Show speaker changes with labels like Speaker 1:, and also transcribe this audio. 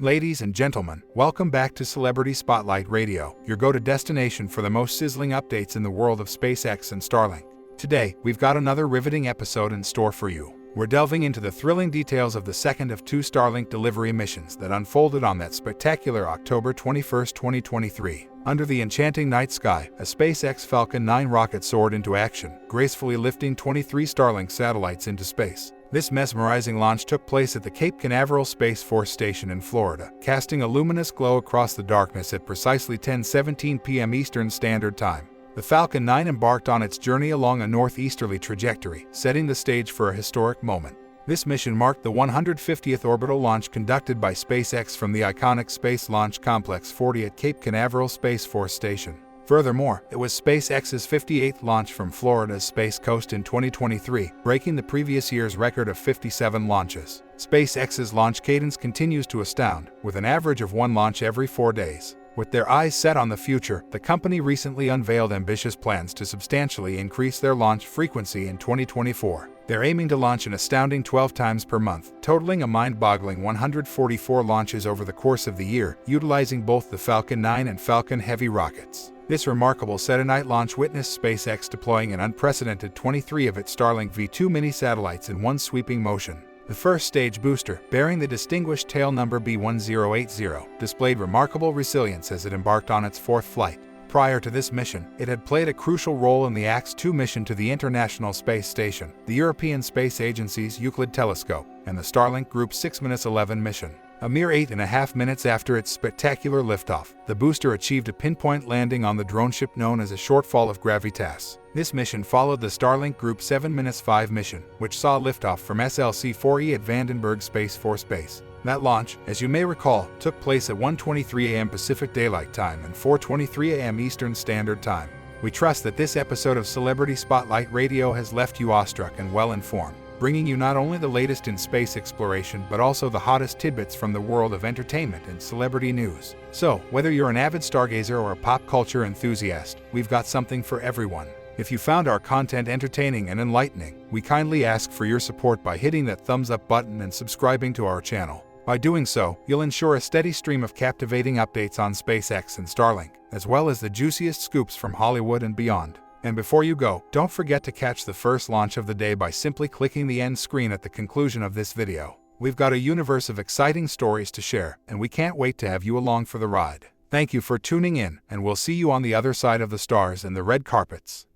Speaker 1: Ladies and gentlemen, welcome back to Celebrity Spotlight Radio, your go-to destination for the most sizzling updates in the world of SpaceX and Starlink. Today, we've got another riveting episode in store for you. We're delving into the thrilling details of the second of two Starlink delivery missions that unfolded on that spectacular October 21, 2023. Under the enchanting night sky, a SpaceX Falcon 9 rocket soared into action, gracefully lifting 23 Starlink satellites into space. This mesmerizing launch took place at the Cape Canaveral Space Force Station in Florida, casting a luminous glow across the darkness at precisely 10:17 p.m. Eastern Standard Time. The Falcon 9 embarked on its journey along a northeasterly trajectory, setting the stage for a historic moment. This mission marked the 150th orbital launch conducted by SpaceX from the iconic Space Launch Complex 40 at Cape Canaveral Space Force Station. Furthermore, it was SpaceX's 58th launch from Florida's Space Coast in 2023, breaking the previous year's record of 57 launches. SpaceX's launch cadence continues to astound, with an average of one launch every 4 days. With their eyes set on the future, the company recently unveiled ambitious plans to substantially increase their launch frequency in 2024. They're aiming to launch an astounding 12 times per month, totaling a mind-boggling 144 launches over the course of the year, utilizing both the Falcon 9 and Falcon Heavy rockets. This remarkable Saturday-night launch witnessed SpaceX deploying an unprecedented 23 of its Starlink V2 mini satellites in one sweeping motion. The first stage booster, bearing the distinguished tail number B1080, displayed remarkable resilience as it embarked on its fourth flight. Prior to this mission, it had played a crucial role in the AX-2 mission to the International Space Station, the European Space Agency's Euclid telescope, and the Starlink Group's 6-11 mission. A mere 8.5 minutes after its spectacular liftoff, the booster achieved a pinpoint landing on the drone ship known as a shortfall of gravitas. This mission followed the Starlink Group 7-5 mission, which saw liftoff from SLC-4E at Vandenberg Space Force Base. That launch, as you may recall, took place at 1:23 a.m. Pacific Daylight Time and 4:23 a.m. Eastern Standard Time. We trust that this episode of Celebrity Spotlight Radio has left you awestruck and well-informed, bringing you not only the latest in space exploration but also the hottest tidbits from the world of entertainment and celebrity news. So, whether you're an avid stargazer or a pop culture enthusiast, we've got something for everyone. If you found our content entertaining and enlightening, we kindly ask for your support by hitting that thumbs up button and subscribing to our channel. By doing so, you'll ensure a steady stream of captivating updates on SpaceX and Starlink, as well as the juiciest scoops from Hollywood and beyond. And before you go, don't forget to catch the first launch of the day by simply clicking the end screen at the conclusion of this video. We've got a universe of exciting stories to share, and we can't wait to have you along for the ride. Thank you for tuning in, and we'll see you on the other side of the stars and the red carpets.